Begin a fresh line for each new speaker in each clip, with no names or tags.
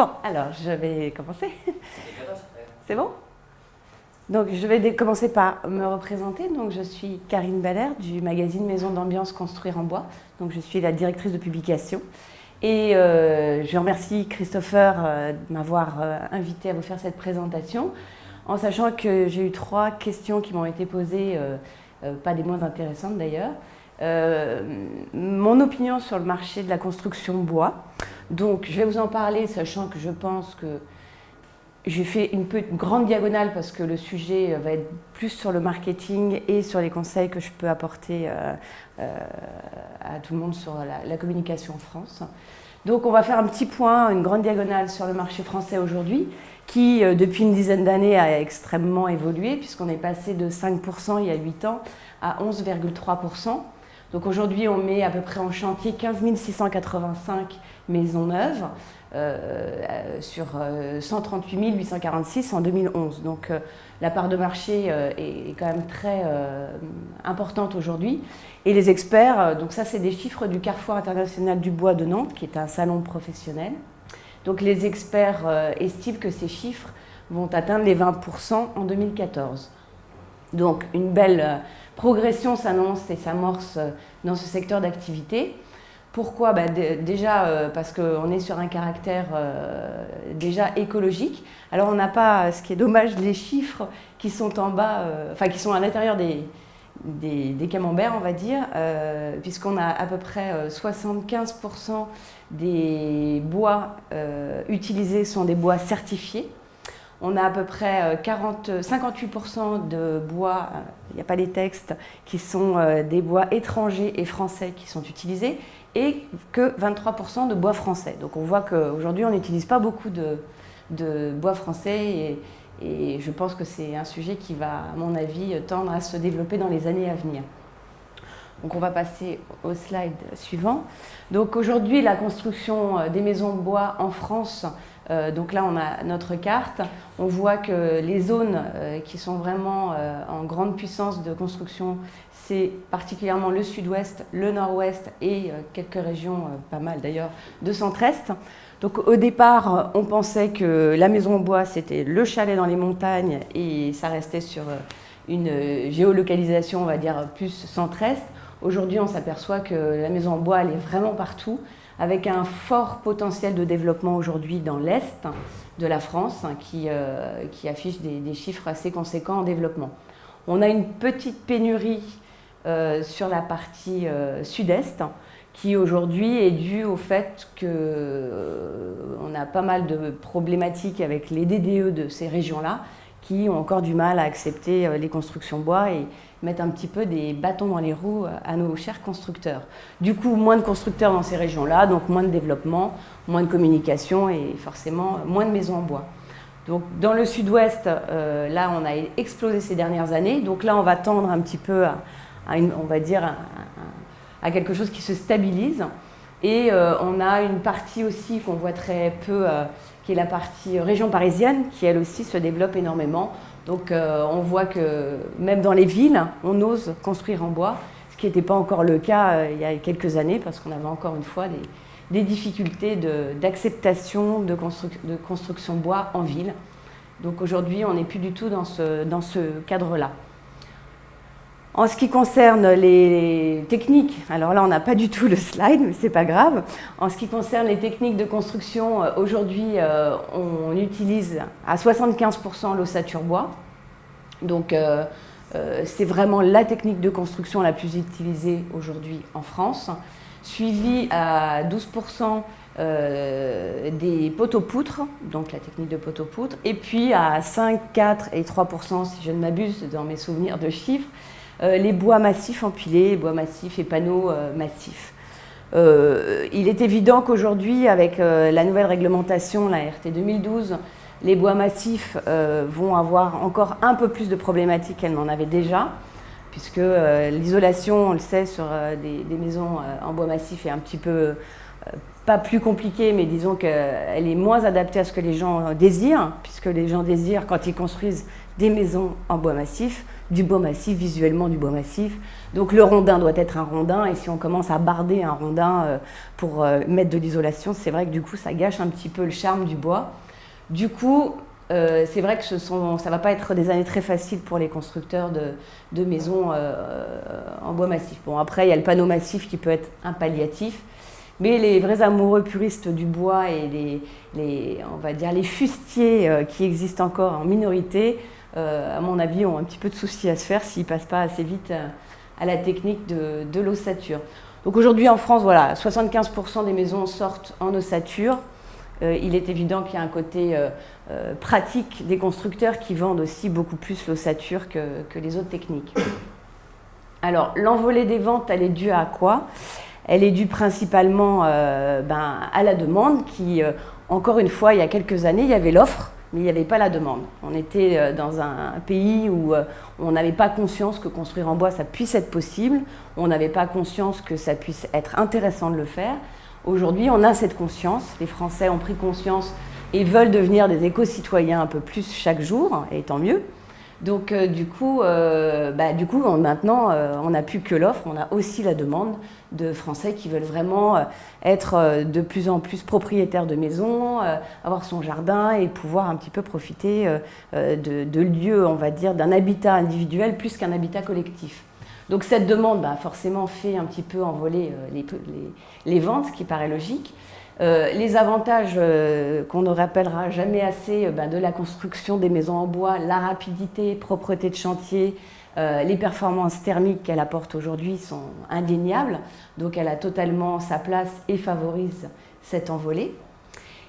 Bon, alors je vais commencer. C'est bon? Donc je vais commencer par me représenter. Donc je suis Karine Baller du magazine Maison d'Ambiance Construire en Bois. Donc je suis la directrice de publication. Et je remercie Christopher de m'avoir invité à vous faire cette présentation, en sachant que j'ai eu 3 questions qui m'ont été posées, pas des moins intéressantes d'ailleurs. Mon opinion sur le marché de la construction bois. Donc je vais vous en parler, sachant que je pense que j'ai fait une grande diagonale parce que le sujet va être plus sur le marketing et sur les conseils que je peux apporter à tout le monde sur la communication en France. Donc on va faire un petit point, une grande diagonale sur le marché français aujourd'hui, qui depuis une dizaine d'années a extrêmement évolué, puisqu'on est passé de 5% il y a 8 ans à 11,3%. Donc aujourd'hui on met à peu près en chantier 15 685 maisons neuves, sur 138 846 en 2011. Donc la part de marché est quand même très importante aujourd'hui. Et les experts, donc ça c'est des chiffres du Carrefour International du Bois de Nantes, qui est un salon professionnel. Donc les experts estiment que ces chiffres vont atteindre les 20% en 2014. Donc une belle progression s'annonce et s'amorce dans ce secteur d'activité. Pourquoi? Déjà parce qu'on est sur un caractère déjà écologique. Alors on n'a pas, ce qui est dommage, les chiffres qui sont en bas, qui sont à l'intérieur des camemberts, on va dire, puisqu'on a à peu près 75% des bois utilisés sont des bois certifiés. On a à peu près 58% de bois, il n'y a pas les textes, qui sont des bois étrangers et français qui sont utilisés, et que 23% de bois français. Donc on voit qu'aujourd'hui on n'utilise pas beaucoup de bois français, et je pense que c'est un sujet qui va, à mon avis, tendre à se développer dans les années à venir. Donc on va passer au slide suivant. Donc aujourd'hui la construction des maisons de bois en France, donc là on a notre carte, on voit que les zones qui sont vraiment en grande puissance de construction, c'est particulièrement le sud-ouest, le nord-ouest et quelques régions, pas mal d'ailleurs, de centre-est. Donc au départ, on pensait que la maison en bois, c'était le chalet dans les montagnes et ça restait sur une géolocalisation, on va dire, plus centre-est. Aujourd'hui, on s'aperçoit que la maison en bois, elle est vraiment partout, avec un fort potentiel de développement aujourd'hui dans l'Est de la France, qui affiche des chiffres assez conséquents en développement. On a une petite pénurie sur la partie sud-est, qui aujourd'hui est due au fait qu'on a pas mal de problématiques avec les DDE de ces régions-là, qui ont encore du mal à accepter les constructions bois et mettent un petit peu des bâtons dans les roues à nos chers constructeurs. Du coup, moins de constructeurs dans ces régions-là, donc moins de développement, moins de communication et forcément moins de maisons en bois. Donc dans le sud-ouest, là on a explosé ces dernières années, donc là on va tendre un petit peu on va dire à quelque chose qui se stabilise. Et on a une partie aussi qu'on voit très peu, qui est la partie région parisienne, qui elle aussi se développe énormément. Donc on voit que même dans les villes, on ose construire en bois, ce qui n'était pas encore le cas il y a quelques années, parce qu'on avait encore une fois des difficultés d'acceptation de construction bois en ville. Donc aujourd'hui, on n'est plus du tout dans ce cadre-là. En ce qui concerne les techniques, alors là on n'a pas du tout le slide, mais c'est pas grave. En ce qui concerne les techniques de construction, aujourd'hui on utilise à 75% l'ossature bois. Donc c'est vraiment la technique de construction la plus utilisée aujourd'hui en France, suivie à 12% des poteaux-poutres, donc la technique de poteaux-poutres, et puis à 5, 4 et 3%, si je ne m'abuse dans mes souvenirs de chiffres, les bois massifs empilés, bois massifs et panneaux massifs. Il est évident qu'aujourd'hui, avec la nouvelle réglementation, la RT 2012, les bois massifs vont avoir encore un peu plus de problématiques qu'elles n'en avaient déjà, puisque l'isolation, on le sait, sur des maisons en bois massif est un petit peu pas plus compliquée, mais disons qu'elle est moins adaptée à ce que les gens désirent, puisque les gens désirent, quand ils construisent des maisons en bois massif, du bois massif, visuellement du bois massif. Donc le rondin doit être un rondin, et si on commence à barder un rondin pour mettre de l'isolation, c'est vrai que du coup ça gâche un petit peu le charme du bois. Du coup, c'est vrai que ça ne va pas être des années très faciles pour les constructeurs de maisons en bois massif. Bon, après, il y a le panneau massif qui peut être un palliatif, mais les vrais amoureux puristes du bois et on va dire les fustiers qui existent encore en minorité, à mon avis, ont un petit peu de soucis à se faire s'ils ne passent pas assez vite à la technique de l'ossature. Donc aujourd'hui en France, voilà, 75% des maisons sortent en ossature. Il est évident qu'il y a un côté pratique des constructeurs qui vendent aussi beaucoup plus l'ossature que les autres techniques. Alors, l'envolée des ventes, elle est due à quoi? Elle est due principalement à la demande qui, encore une fois, il y a quelques années, il y avait l'offre, mais il n'y avait pas la demande. On était dans un pays où on n'avait pas conscience que construire en bois, ça puisse être possible. On n'avait pas conscience que ça puisse être intéressant de le faire. Aujourd'hui, on a cette conscience. Les Français ont pris conscience et veulent devenir des éco-citoyens un peu plus chaque jour, et tant mieux. Donc du coup, maintenant, on n'a plus que l'offre, on a aussi la demande de Français qui veulent vraiment être de plus en plus propriétaires de maisons, avoir son jardin et pouvoir un petit peu profiter de lieux, on va dire, d'un habitat individuel plus qu'un habitat collectif. Donc cette demande, forcément, fait un petit peu envoler les ventes, ce qui paraît logique. Les avantages qu'on ne rappellera jamais assez de la construction des maisons en bois, la rapidité, propreté de chantier, les performances thermiques qu'elle apporte aujourd'hui sont indéniables. Donc elle a totalement sa place et favorise cette envolée.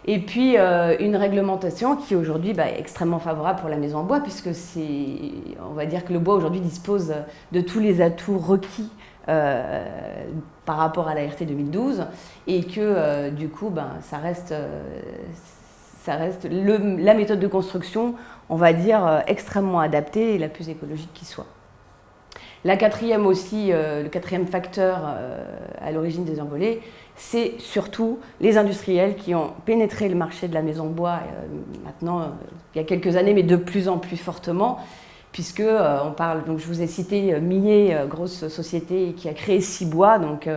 Et puis une réglementation qui aujourd'hui est extrêmement favorable pour la maison en bois, puisque on va dire que le bois aujourd'hui dispose de tous les atouts requis par rapport à la RT 2012, et que du coup ça reste la méthode de construction, on va dire, extrêmement adaptée et la plus écologique qui soit. Le quatrième facteur à l'origine des envolées, c'est surtout les industriels qui ont pénétré le marché de la maison bois maintenant, il y a quelques années, mais de plus en plus fortement, puisque on parle, donc je vous ai cité Millet, grosse société qui a créé Cibois, donc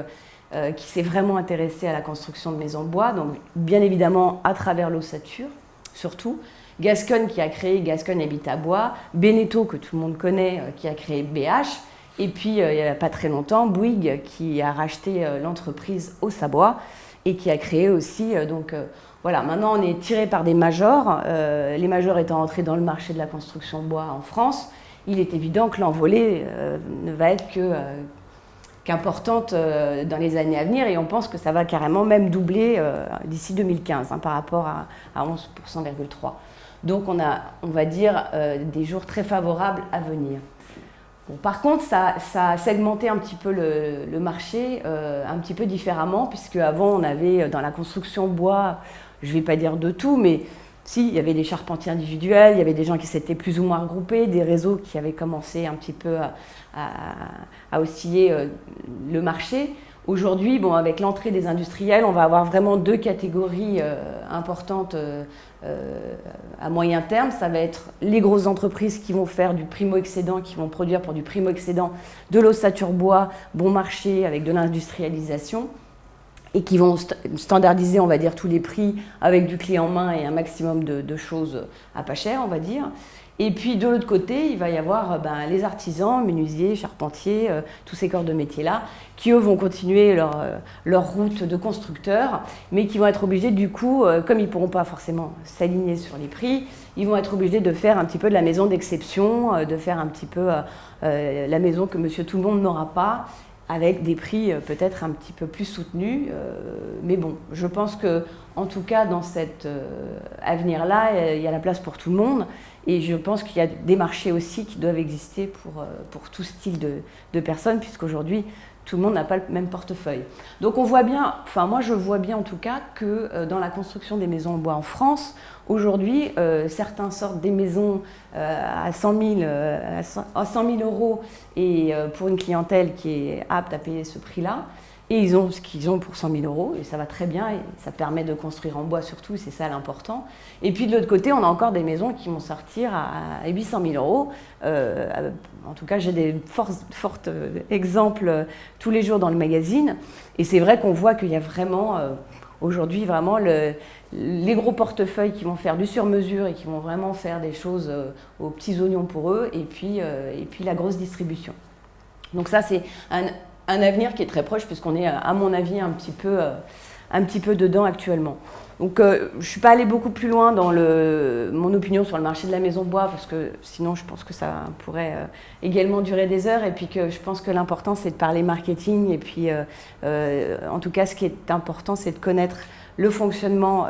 qui s'est vraiment intéressé à la construction de maisons bois, donc bien évidemment à travers l'ossature, surtout. Gascogne qui a créé Gascogne Habitat Bois, Beneteau que tout le monde connaît qui a créé BH, et puis il n'y a pas très longtemps Bouygues qui a racheté l'entreprise Ossabois et qui a créé aussi voilà, maintenant on est tiré par des majors, les majors étant entrés dans le marché de la construction bois en France, il est évident que l'envolée ne va être qu'importante dans les années à venir, et on pense que ça va carrément même doubler d'ici 2015 par rapport à 11,3%. Donc on va dire, des jours très favorables à venir. Bon, par contre, ça a segmenté un petit peu le marché, un petit peu différemment, puisque avant on avait dans la construction bois, je ne vais pas dire de tout, mais si, il y avait des charpentiers individuels, il y avait des gens qui s'étaient plus ou moins regroupés, des réseaux qui avaient commencé un petit peu à osciller le marché. Aujourd'hui, avec l'entrée des industriels, on va avoir vraiment deux catégories importantes à moyen terme. Ça va être les grosses entreprises qui vont faire du primo-excédent, qui vont produire pour du primo-excédent de l'ossature bois, bon marché, avec de l'industrialisation, et qui vont standardiser, on va dire, tous les prix avec du clé en main et un maximum de choses à pas cher, on va dire. Et puis de l'autre côté, il va y avoir les menuisiers, charpentiers, tous ces corps de métier-là, qui eux vont continuer leur route de constructeurs, mais qui vont être obligés du coup, comme ils ne pourront pas forcément s'aligner sur les prix, ils vont être obligés de faire un petit peu de la maison d'exception, de faire un petit peu la maison que monsieur tout le monde n'aura pas, avec des prix peut-être un petit peu plus soutenus. Mais bon, je pense que en tout cas dans cet avenir-là, il y a la place pour tout le monde. Et je pense qu'il y a des marchés aussi qui doivent exister pour tout style de personnes, puisqu'aujourd'hui, tout le monde n'a pas le même portefeuille. Donc on voit bien, enfin moi je vois bien en tout cas que dans la construction des maisons en bois en France, aujourd'hui, certains sortent des maisons à 100 000 euros et pour une clientèle qui est apte à payer ce prix-là. Et ils ont ce qu'ils ont pour 100 000 euros, et ça va très bien, et ça permet de construire en bois surtout, c'est ça l'important. Et puis de l'autre côté, on a encore des maisons qui vont sortir à 800 000 euros. En tout cas, j'ai des forts exemples tous les jours dans le magazine. Et c'est vrai qu'on voit qu'il y a vraiment, aujourd'hui, vraiment les gros portefeuilles qui vont faire du sur-mesure et qui vont vraiment faire des choses aux petits oignons pour eux, et puis la grosse distribution. Donc ça, c'est un avenir qui est très proche, puisqu'on est, à mon avis, un petit peu dedans actuellement. Donc, je ne suis pas allée beaucoup plus loin dans mon opinion sur le marché de la maison bois, parce que sinon, je pense que ça pourrait également durer des heures, et puis que je pense que l'important, c'est de parler marketing, et puis, en tout cas, ce qui est important, c'est de connaître le fonctionnement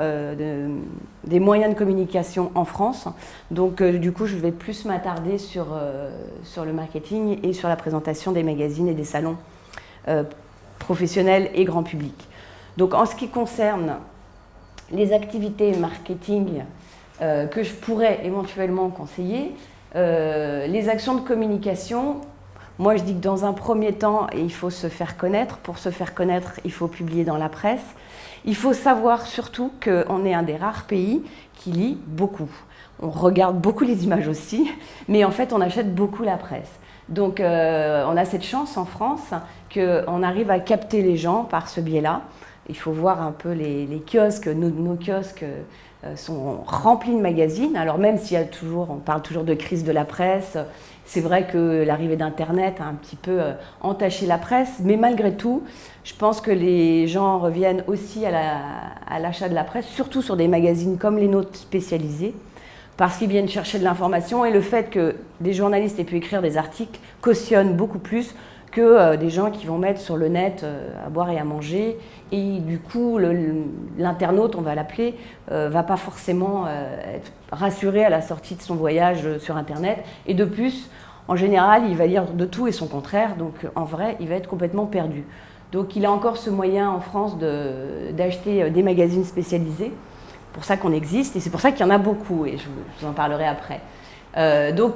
des moyens de communication en France. Donc, du coup, je vais plus m'attarder sur le marketing et sur la présentation des magazines et des salons professionnels et grand public. Donc, en ce qui concerne les activités marketing que je pourrais éventuellement conseiller, les actions de communication, moi je dis que dans un premier temps, il faut se faire connaître. Pour se faire connaître, il faut publier dans la presse. Il faut savoir surtout qu'on est un des rares pays qui lit beaucoup. On regarde beaucoup les images aussi, mais en fait on achète beaucoup la presse. Donc on a cette chance en France qu'on arrive à capter les gens par ce biais-là. Il faut voir un peu les kiosques, nos kiosques sont remplis de magazines. Alors même s'il y a toujours, on parle toujours de crise de la presse, c'est vrai que l'arrivée d'Internet a un petit peu entaché la presse, mais malgré tout, je pense que les gens reviennent aussi à l'achat de la presse, surtout sur des magazines comme les nôtres spécialisés, parce qu'ils viennent chercher de l'information, et le fait que des journalistes aient pu écrire des articles cautionne beaucoup plus que des gens qui vont mettre sur le net à boire et à manger. Et du coup, l'internaute, on va l'appeler, va pas forcément être rassuré à la sortie de son voyage sur Internet. Et de plus, en général, il va lire de tout et son contraire. Donc en vrai, il va être complètement perdu. Donc il a encore ce moyen en France d'acheter des magazines spécialisés. C'est pour ça qu'on existe, et c'est pour ça qu'il y en a beaucoup, et je vous en parlerai après. Donc,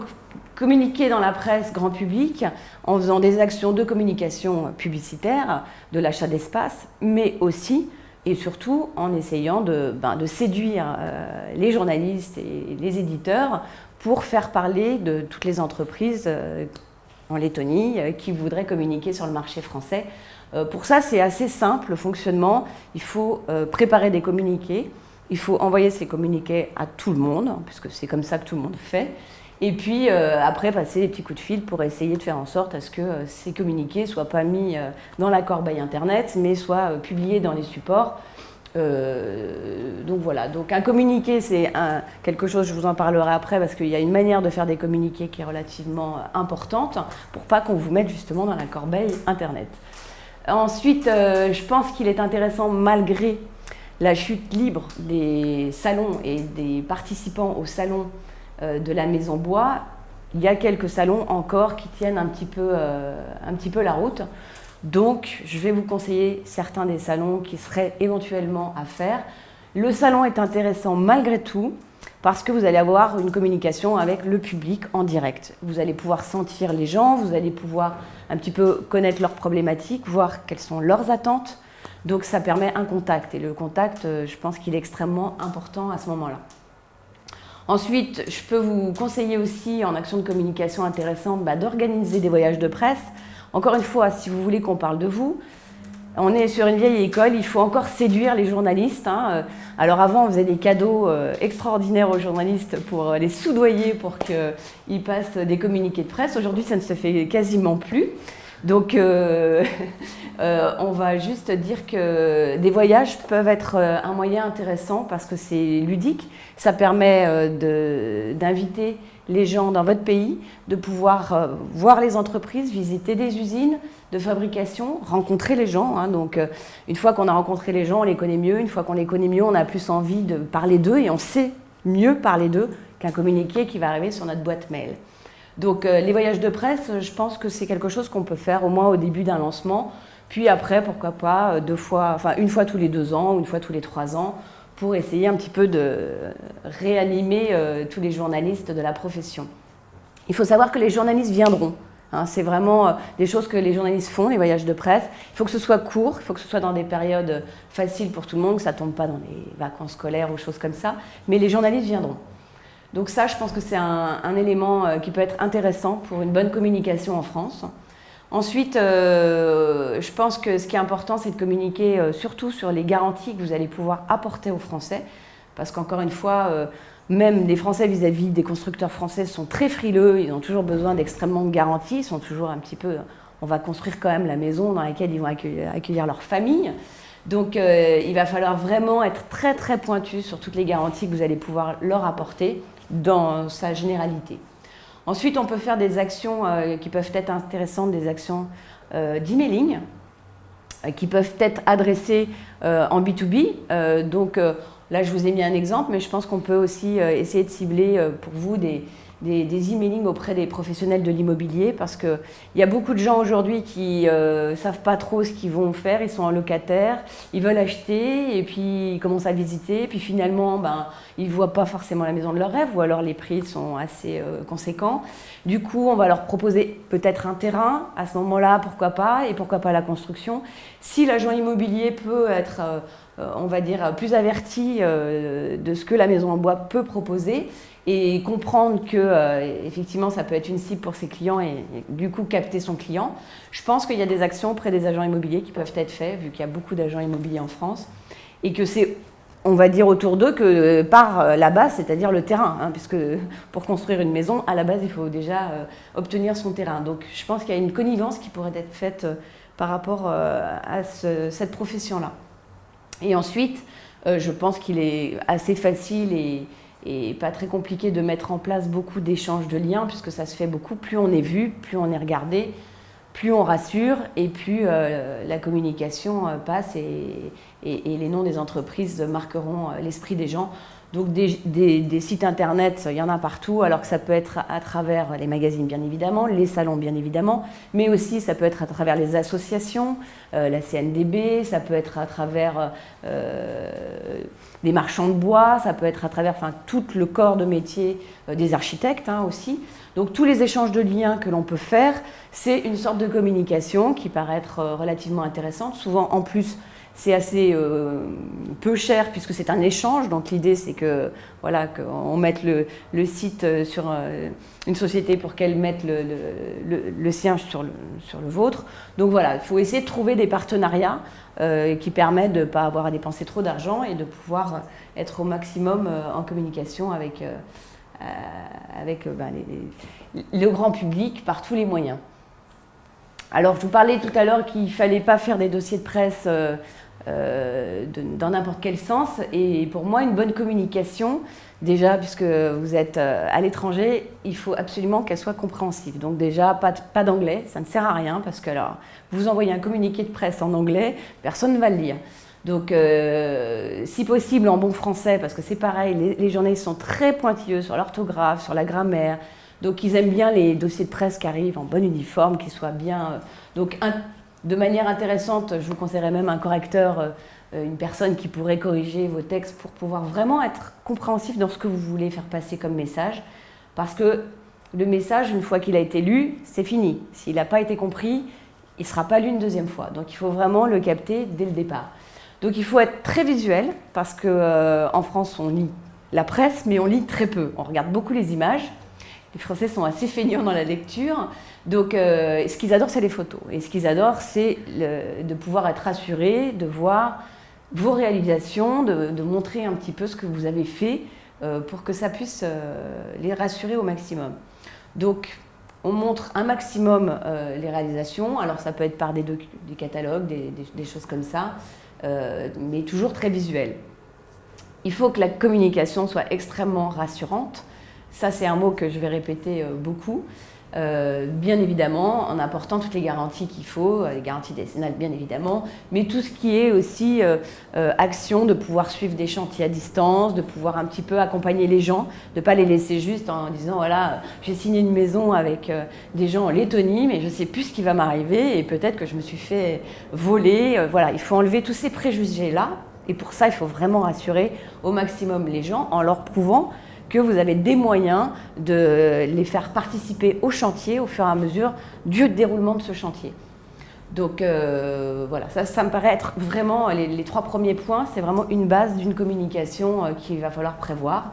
communiquer dans la presse grand public en faisant des actions de communication publicitaire, de l'achat d'espace, mais aussi et surtout en essayant de séduire les journalistes et les éditeurs pour faire parler de toutes les entreprises en Lettonie qui voudraient communiquer sur le marché français. Pour ça, c'est assez simple le fonctionnement. Il faut préparer des communiqués, il faut envoyer ces communiqués à tout le monde, puisque c'est comme ça que tout le monde fait. Et puis après, passer des petits coups de fil pour essayer de faire en sorte à ce que ces communiqués ne soient pas mis dans la corbeille Internet, mais soient publiés dans les supports. Donc voilà, donc un communiqué, c'est quelque chose, je vous en parlerai après, parce qu'il y a une manière de faire des communiqués qui est relativement importante, pour pas qu'on vous mette justement dans la corbeille Internet. Ensuite, je pense qu'il est intéressant, malgré la chute libre des salons et des participants au salon de la Maison Bois, il y a quelques salons encore qui tiennent un petit peu la route. Donc, je vais vous conseiller certains des salons qui seraient éventuellement à faire. Le salon est intéressant malgré tout parce que vous allez avoir une communication avec le public en direct. Vous allez pouvoir sentir les gens, vous allez pouvoir un petit peu connaître leurs problématiques, voir quelles sont leurs attentes. Donc, ça permet un contact. Et le contact, je pense qu'il est extrêmement important à ce moment-là. Ensuite, je peux vous conseiller aussi, en action de communication intéressante, d'organiser des voyages de presse. Encore une fois, si vous voulez qu'on parle de vous, on est sur une vieille école, il faut encore séduire les journalistes. Alors avant, on faisait des cadeaux extraordinaires aux journalistes pour les soudoyer pour qu'ils passent des communiqués de presse. Aujourd'hui, ça ne se fait quasiment plus. Donc, on va juste dire que des voyages peuvent être un moyen intéressant parce que c'est ludique. Ça permet d'inviter les gens dans votre pays, de pouvoir voir les entreprises, visiter des usines de fabrication, rencontrer les gens. Donc, une fois qu'on a rencontré les gens, on les connaît mieux. Une fois qu'on les connaît mieux, on a plus envie de parler d'eux et on sait mieux parler d'eux qu'un communiqué qui va arriver sur notre boîte mail. Donc les voyages de presse, je pense que c'est quelque chose qu'on peut faire au moins au début d'un lancement, puis après, pourquoi pas, une fois tous les 2 ans ou une fois tous les 3 ans, pour essayer un petit peu de réanimer tous les journalistes de la profession. Il faut savoir que les journalistes viendront Hein, c'est vraiment des choses que les journalistes font, les voyages de presse. Il faut que ce soit court, il faut que ce soit dans des périodes faciles pour tout le monde, que ça ne tombe pas dans les vacances scolaires ou choses comme ça. Mais les journalistes viendront. Donc ça, je pense que c'est un élément qui peut être intéressant pour une bonne communication en France. Ensuite, je pense que ce qui est important, c'est de communiquer surtout sur les garanties que vous allez pouvoir apporter aux Français. Parce qu'encore une fois, même les Français vis-à-vis des constructeurs français sont très frileux, ils ont toujours besoin d'extrêmement de garanties, ils sont toujours un petit peu... On va construire quand même la maison dans laquelle ils vont accueillir leur famille. Donc il va falloir vraiment être très très pointu sur toutes les garanties que vous allez pouvoir leur apporter dans sa généralité. Ensuite, on peut faire des actions qui peuvent être intéressantes, des actions d'emailing, qui peuvent être adressées en B2B. Donc là, je vous ai mis un exemple, mais je pense qu'on peut aussi essayer de cibler pour vous des emailing auprès des professionnels de l'immobilier, parce qu'il y a beaucoup de gens aujourd'hui qui ne savent pas trop ce qu'ils vont faire, ils sont en locataire, ils veulent acheter et puis ils commencent à visiter, puis finalement ils ne voient pas forcément la maison de leur rêve, ou alors les prix sont assez conséquents. Du coup, on va leur proposer peut-être un terrain, à ce moment-là, pourquoi pas, et pourquoi pas la construction. Si l'agent immobilier peut être, on va dire, plus averti de ce que la maison en bois peut proposer, et comprendre que effectivement ça peut être une cible pour ses clients et du coup capter son client. Je pense qu'il y a des actions auprès des agents immobiliers qui peuvent être faites, vu qu'il y a beaucoup d'agents immobiliers en France, et que c'est, on va dire autour d'eux, que par la base, c'est-à-dire le terrain, hein, puisque pour construire une maison, à la base, il faut déjà obtenir son terrain. Donc je pense qu'il y a une connivence qui pourrait être faite par rapport à cette profession-là. Et ensuite, je pense qu'il est assez facile et pas très compliqué de mettre en place beaucoup d'échanges de liens, puisque ça se fait beaucoup. Plus on est vu, plus on est regardé, plus on rassure, et plus la communication passe et les noms des entreprises marqueront l'esprit des gens. Donc des sites internet, il y en a partout, alors que ça peut être à travers les magazines bien évidemment, les salons bien évidemment, mais aussi ça peut être à travers les associations, la CNDB, ça peut être à travers des marchands de bois, ça peut être à travers tout le corps de métier des architectes aussi. Donc tous les échanges de liens que l'on peut faire, c'est une sorte de communication qui paraît être relativement intéressante. Souvent en plus, c'est assez peu cher puisque c'est un échange. Donc l'idée c'est que voilà, qu'on mette le site sur une société pour qu'elle mette le sien sur le vôtre. Donc voilà, il faut essayer de trouver des partenariats qui permettent de ne pas avoir à dépenser trop d'argent et de pouvoir être au maximum en communication avec le grand public par tous les moyens. Alors je vous parlais tout à l'heure qu'il ne fallait pas faire des dossiers de presse dans n'importe quel sens, et pour moi une bonne communication, déjà puisque vous êtes à l'étranger, il faut absolument qu'elle soit compréhensive. Donc déjà pas d'anglais, ça ne sert à rien, parce que alors vous envoyez un communiqué de presse en anglais, personne ne va le lire. Donc si possible en bon français, parce que c'est pareil, les journalistes sont très pointilleux sur l'orthographe, sur la grammaire, donc ils aiment bien les dossiers de presse qui arrivent en bon uniforme, qui soient bien... de manière intéressante, je vous conseillerais même un correcteur, une personne qui pourrait corriger vos textes pour pouvoir vraiment être compréhensif dans ce que vous voulez faire passer comme message. Parce que le message, une fois qu'il a été lu, c'est fini. S'il n'a pas été compris, il ne sera pas lu une deuxième fois. Donc il faut vraiment le capter dès le départ. Donc il faut être très visuel, parce qu'en France, on lit la presse, mais on lit très peu. On regarde beaucoup les images. Les Français sont assez feignants dans la lecture, donc ce qu'ils adorent, c'est les photos. Et ce qu'ils adorent, c'est de pouvoir être rassurés, de voir vos réalisations, de montrer un petit peu ce que vous avez fait pour que ça puisse les rassurer au maximum. Donc, on montre un maximum les réalisations. Alors, ça peut être par des catalogues, des choses comme ça, mais toujours très visuel. Il faut que la communication soit extrêmement rassurante. Ça, c'est un mot que je vais répéter beaucoup, bien évidemment, en apportant toutes les garanties qu'il faut, les garanties décennales, bien évidemment, mais tout ce qui est aussi action, de pouvoir suivre des chantiers à distance, de pouvoir un petit peu accompagner les gens, de ne pas les laisser juste en disant, voilà, j'ai signé une maison avec des gens en Lettonie, mais je ne sais plus ce qui va m'arriver, et peut-être que je me suis fait voler. Voilà, il faut enlever tous ces préjugés-là, et pour ça, il faut vraiment rassurer au maximum les gens en leur prouvant que vous avez des moyens de les faire participer au chantier au fur et à mesure du déroulement de ce chantier. Donc voilà, ça me paraît être vraiment, les 3 premiers points, c'est vraiment une base d'une communication qu'il va falloir prévoir.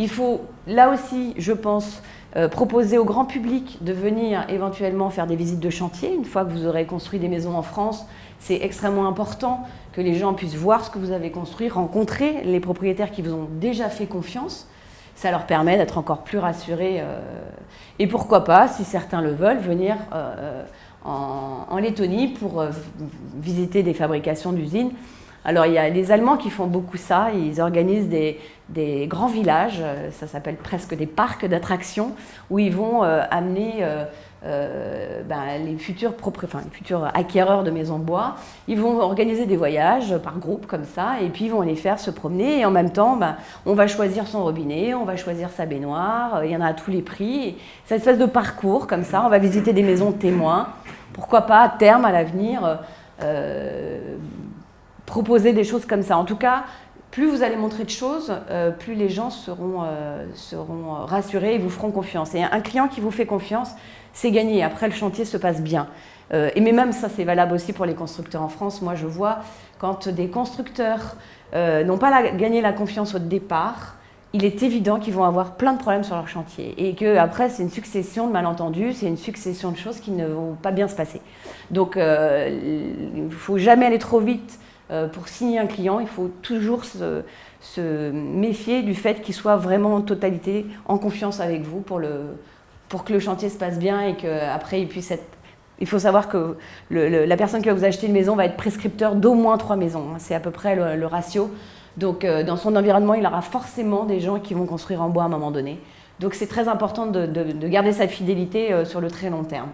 Il faut, là aussi, je pense, proposer au grand public de venir éventuellement faire des visites de chantier. Une fois que vous aurez construit des maisons en France, c'est extrêmement important que les gens puissent voir ce que vous avez construit, rencontrer les propriétaires qui vous ont déjà fait confiance. Ça leur permet d'être encore plus rassurés. Et pourquoi pas, si certains le veulent, venir en Lettonie pour visiter des fabrications d'usines. Alors il y a les Allemands qui font beaucoup ça, ils organisent des grands villages, ça s'appelle presque des parcs d'attractions, où ils vont amener les futurs acquéreurs de maisons bois. Ils vont organiser des voyages par groupe comme ça, et puis ils vont les faire se promener, et en même temps on va choisir son robinet, on va choisir sa baignoire, il y en a à tous les prix. C'est une espèce de parcours comme ça, on va visiter des maisons témoins. Pourquoi pas à terme, à l'avenir, proposer des choses comme ça. En tout cas, plus vous allez montrer de choses, plus les gens seront rassurés et vous feront confiance. Et un client qui vous fait confiance, c'est gagné. Après, le chantier se passe bien. Mais même ça, c'est valable aussi pour les constructeurs en France. Moi, je vois quand des constructeurs n'ont pas gagné la confiance au départ, il est évident qu'ils vont avoir plein de problèmes sur leur chantier et qu'après, c'est une succession de malentendus, c'est une succession de choses qui ne vont pas bien se passer. Donc, il ne faut jamais aller trop vite pour signer un client. Il faut toujours se méfier du fait qu'il soit vraiment en totalité en confiance avec vous pour que le chantier se passe bien et qu'après, il puisse être... Il faut savoir que la personne qui va vous acheter une maison va être prescripteur d'au moins 3 maisons. C'est à peu près le ratio. Donc, dans son environnement, il aura forcément des gens qui vont construire en bois à un moment donné. Donc, c'est très important de garder sa fidélité sur le très long terme.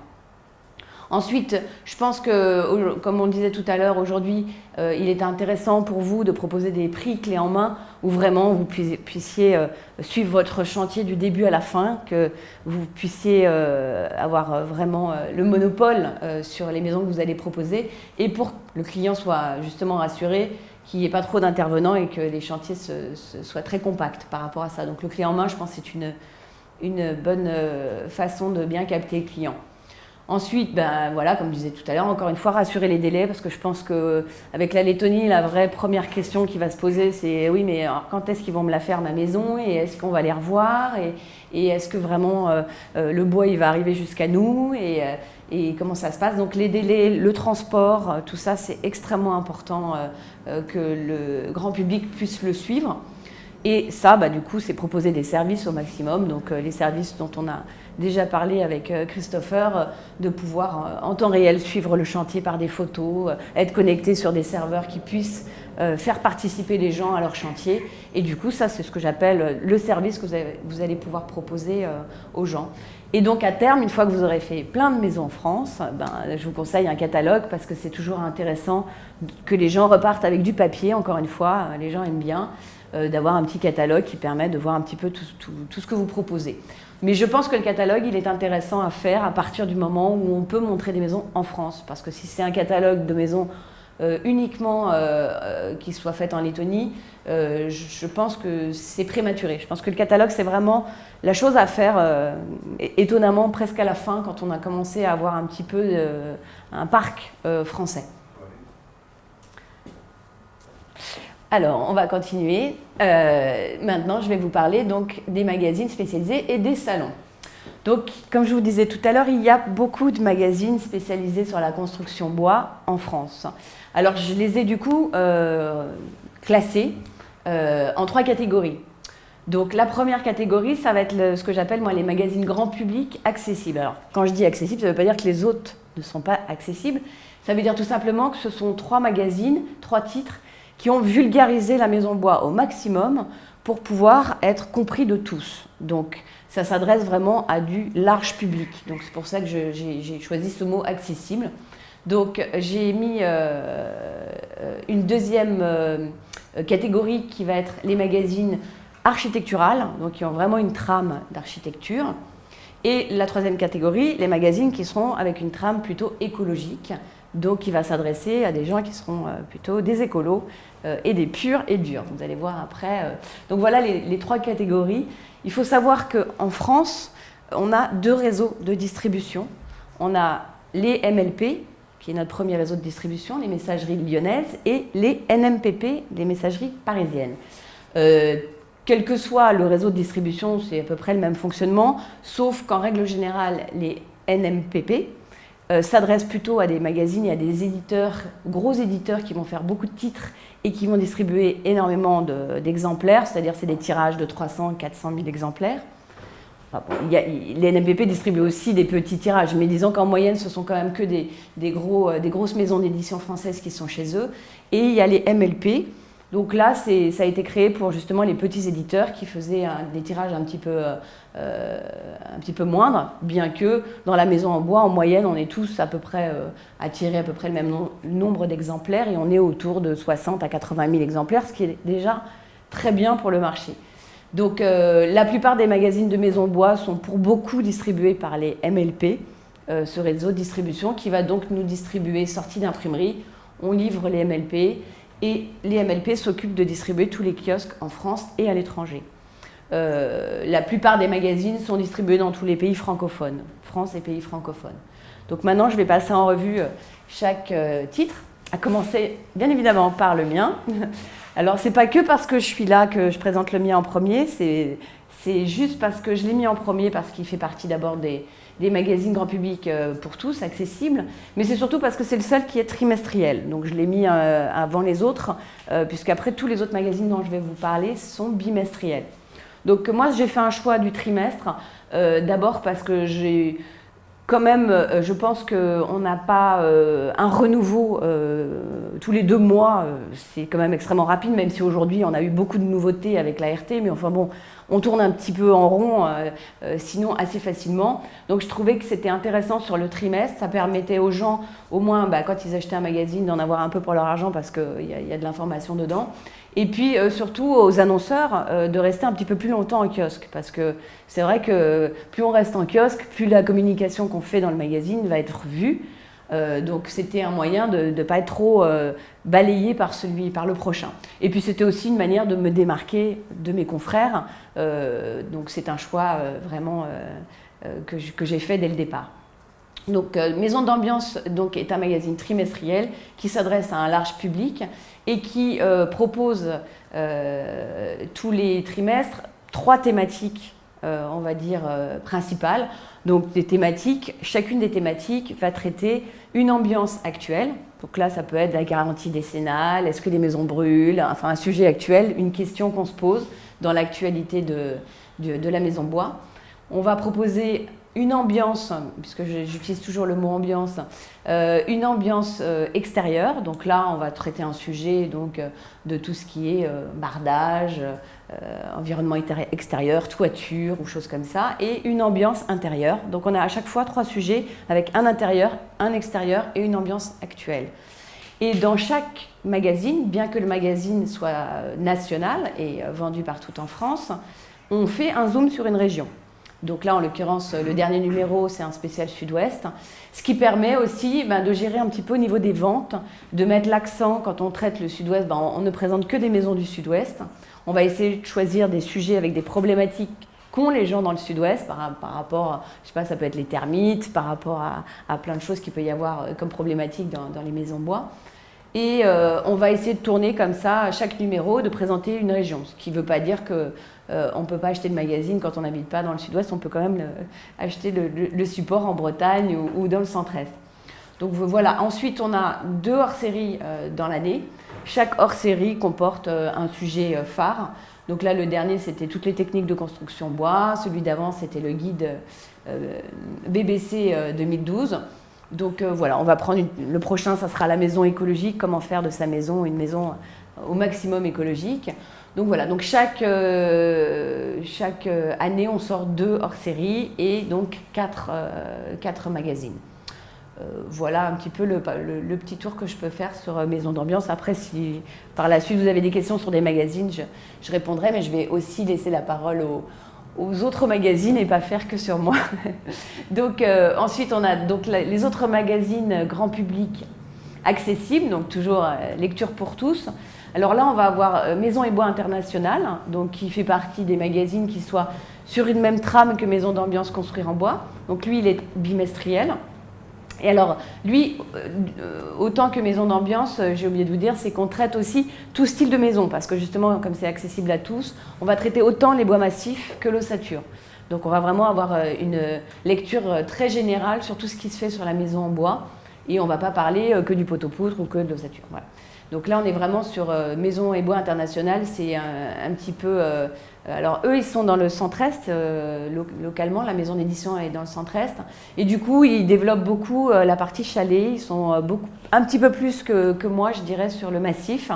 Ensuite, je pense que, comme on le disait tout à l'heure, aujourd'hui, il est intéressant pour vous de proposer des prix clés en main où vraiment vous puissiez suivre votre chantier du début à la fin, que vous puissiez avoir vraiment le monopole sur les maisons que vous allez proposer et pour que le client soit justement rassuré qu'il n'y ait pas trop d'intervenants et que les chantiers soient très compacts par rapport à ça. Donc le clé en main, je pense, c'est une bonne façon de bien capter le client. Ensuite, voilà, comme je disais tout à l'heure, encore une fois, rassurer les délais, parce que je pense qu'avec la Lettonie, la vraie première question qui va se poser, c'est oui, mais alors, quand est-ce qu'ils vont me la faire, ma maison, et est-ce qu'on va les revoir, et est-ce que vraiment le bois il va arriver jusqu'à nous, et comment ça se passe. Donc les délais, le transport, tout ça, c'est extrêmement important que le grand public puisse le suivre. Et ça, du coup, c'est proposer des services au maximum, donc les services dont on a déjà parlé avec Christopher, de pouvoir en temps réel suivre le chantier par des photos, être connecté sur des serveurs qui puissent faire participer les gens à leur chantier. Et du coup, ça, c'est ce que j'appelle le service que vous allez pouvoir proposer aux gens. Et donc, à terme, une fois que vous aurez fait plein de maisons en France, je vous conseille un catalogue parce que c'est toujours intéressant que les gens repartent avec du papier. Encore une fois, les gens aiment bien d'avoir un petit catalogue qui permet de voir un petit peu tout ce que vous proposez. Mais je pense que le catalogue, il est intéressant à faire à partir du moment où on peut montrer des maisons en France. Parce que si c'est un catalogue de maisons uniquement qui soit fait en Lettonie, je pense que c'est prématuré. Je pense que le catalogue, c'est vraiment la chose à faire étonnamment presque à la fin, quand on a commencé à avoir un petit peu un parc français. Alors, on va continuer. Maintenant, je vais vous parler donc des magazines spécialisés et des salons. Donc, comme je vous disais tout à l'heure, il y a beaucoup de magazines spécialisés sur la construction bois en France. Alors, je les ai du coup classés en 3 catégories. Donc, la première catégorie, ça va être ce que j'appelle moi les magazines grand public accessibles. Alors, quand je dis accessible, ça ne veut pas dire que les autres ne sont pas accessibles. Ça veut dire tout simplement que ce sont 3 magazines, 3 titres qui ont vulgarisé la maison bois au maximum pour pouvoir être compris de tous. Donc, ça s'adresse vraiment à du large public. Donc, c'est pour ça que j'ai choisi ce mot accessible. Donc, j'ai mis une deuxième catégorie qui va être les magazines architecturales, donc qui ont vraiment une trame d'architecture. Et la troisième catégorie, les magazines qui seront avec une trame plutôt écologique, Donc, qui va s'adresser à des gens qui seront plutôt des écolos et des purs et durs. Vous allez voir après. Donc, voilà les trois catégories. Il faut savoir qu'en France, on a deux réseaux de distribution. On a les MLP, qui est notre premier réseau de distribution, les messageries lyonnaises, et les NMPP, les messageries parisiennes. Quel que soit le réseau de distribution, c'est à peu près le même fonctionnement, sauf qu'en règle générale, les NMPP s'adressent plutôt à des magazines et à des éditeurs, gros éditeurs qui vont faire beaucoup de titres et qui vont distribuer énormément d'exemplaires, c'est-à-dire c'est des tirages de 300, 400 000 exemplaires. Enfin, bon, les NMPP distribuent aussi des petits tirages, mais disons qu'en moyenne, ce sont quand même que des grosses maisons d'édition françaises qui sont chez eux. Et il y a les MLP. Donc là, ça a été créé pour justement les petits éditeurs qui faisaient des tirages un petit peu moindres, bien que dans la maison en bois, en moyenne, on est tous à peu près à tirer à peu près le même nombre d'exemplaires et on est autour de 60 à 80 000 exemplaires, ce qui est déjà très bien pour le marché. Donc la plupart des magazines de maison bois sont pour beaucoup distribués par les MLP, ce réseau de distribution qui va donc nous distribuer sorties d'imprimerie. On livre les MLP. Et les MLP s'occupent de distribuer tous les kiosques en France et à l'étranger. La plupart des magazines sont distribués dans tous les pays francophones, France et pays francophones. Donc maintenant, je vais passer en revue chaque titre, à commencer bien évidemment par le mien. Alors, c'est pas que parce que je suis là que je présente le mien en premier, c'est juste parce que je l'ai mis en premier, parce qu'il fait partie d'abord des magazines grand public pour tous, accessibles, mais c'est surtout parce que c'est le seul qui est trimestriel. Donc je l'ai mis avant les autres, puisqu'après tous les autres magazines dont je vais vous parler sont bimestriels. Donc moi j'ai fait un choix du trimestre, d'abord parce que j'ai quand même, je pense qu'on n'a pas un renouveau tous les 2 mois, c'est quand même extrêmement rapide, même si aujourd'hui on a eu beaucoup de nouveautés avec la RT, mais enfin bon, on tourne un petit peu en rond, sinon assez facilement. Donc je trouvais que c'était intéressant sur le trimestre, ça permettait aux gens, au moins quand ils achetaient un magazine, d'en avoir un peu pour leur argent parce qu'il y a de l'information dedans. Et puis surtout aux annonceurs de rester un petit peu plus longtemps en kiosque, parce que c'est vrai que plus on reste en kiosque, plus la communication qu'on fait dans le magazine va être vue. Donc c'était un moyen de ne pas être trop balayé par le prochain. Et puis c'était aussi une manière de me démarquer de mes confrères. Donc c'est un choix vraiment que j'ai fait dès le départ. Donc Maison d'Ambiance est un magazine trimestriel qui s'adresse à un large public et qui propose tous les trimestres 3 thématiques, on va dire, principales. Donc des thématiques, chacune des thématiques va traiter une ambiance actuelle. Donc là, ça peut être la garantie décennale, est-ce que les maisons brûlent, enfin un sujet actuel, une question qu'on se pose dans l'actualité de la maison bois. On va proposer une ambiance, puisque j'utilise toujours le mot ambiance, une ambiance extérieure. Donc là, on va traiter un sujet de tout ce qui est bardage, environnement extérieur, toiture ou choses comme ça, et une ambiance intérieure. Donc on a à chaque fois 3 sujets avec un intérieur, un extérieur et une ambiance actuelle. Et dans chaque magazine, bien que le magazine soit national et vendu partout en France, on fait un zoom sur une région. Donc là, en l'occurrence, le dernier numéro, c'est un spécial Sud-Ouest, ce qui permet aussi de gérer un petit peu au niveau des ventes, de mettre l'accent, quand on traite le Sud-Ouest, on ne présente que des maisons du Sud-Ouest. On va essayer de choisir des sujets avec des problématiques qu'ont les gens dans le Sud-Ouest par rapport, je sais pas, ça peut être les termites, par rapport à plein de choses qu'il peut y avoir comme problématiques dans les maisons bois. Et on va essayer de tourner comme ça à chaque numéro, de présenter une région, ce qui ne veut pas dire que on ne peut pas acheter le magazine quand on n'habite pas dans le Sud-Ouest, on peut quand même acheter le support en Bretagne ou dans le Centre-Est. Donc voilà, ensuite on a 2 hors-séries dans l'année. Chaque hors-série comporte un sujet phare. Donc là, le dernier, c'était toutes les techniques de construction bois. Celui d'avant, c'était le guide BBC 2012. Donc voilà, on va prendre le prochain, ça sera la maison écologique, comment faire de sa maison une maison au maximum écologique. Donc voilà, donc chaque année, on sort 2 hors-série et donc 4 magazines. Voilà un petit peu le petit tour que je peux faire sur Maison d'Ambiance. Après, si par la suite vous avez des questions sur des magazines, je répondrai, mais je vais aussi laisser la parole aux autres magazines et pas faire que sur moi. Donc ensuite, on a donc les autres magazines grand public accessible, donc toujours lecture pour tous. Alors là, on va avoir Maison et Bois International, donc qui fait partie des magazines qui soient sur une même trame que Maison d'Ambiance Construire en Bois. Donc lui, il est bimestriel. Et alors, lui, autant que Maison d'Ambiance, j'ai oublié de vous dire, c'est qu'on traite aussi tout style de maison, parce que justement, comme c'est accessible à tous, on va traiter autant les bois massifs que l'ossature. Donc on va vraiment avoir une lecture très générale sur tout ce qui se fait sur la maison en bois, et on ne va pas parler que du poteau-poutre ou que de l'ossature. Voilà. Donc là, on est vraiment sur Maison et Bois International, c'est un petit peu... alors eux, ils sont dans le centre-est, localement, la maison d'édition est dans le centre-est, et du coup, ils développent beaucoup la partie chalet, ils sont un petit peu plus que moi, je dirais, sur le massif,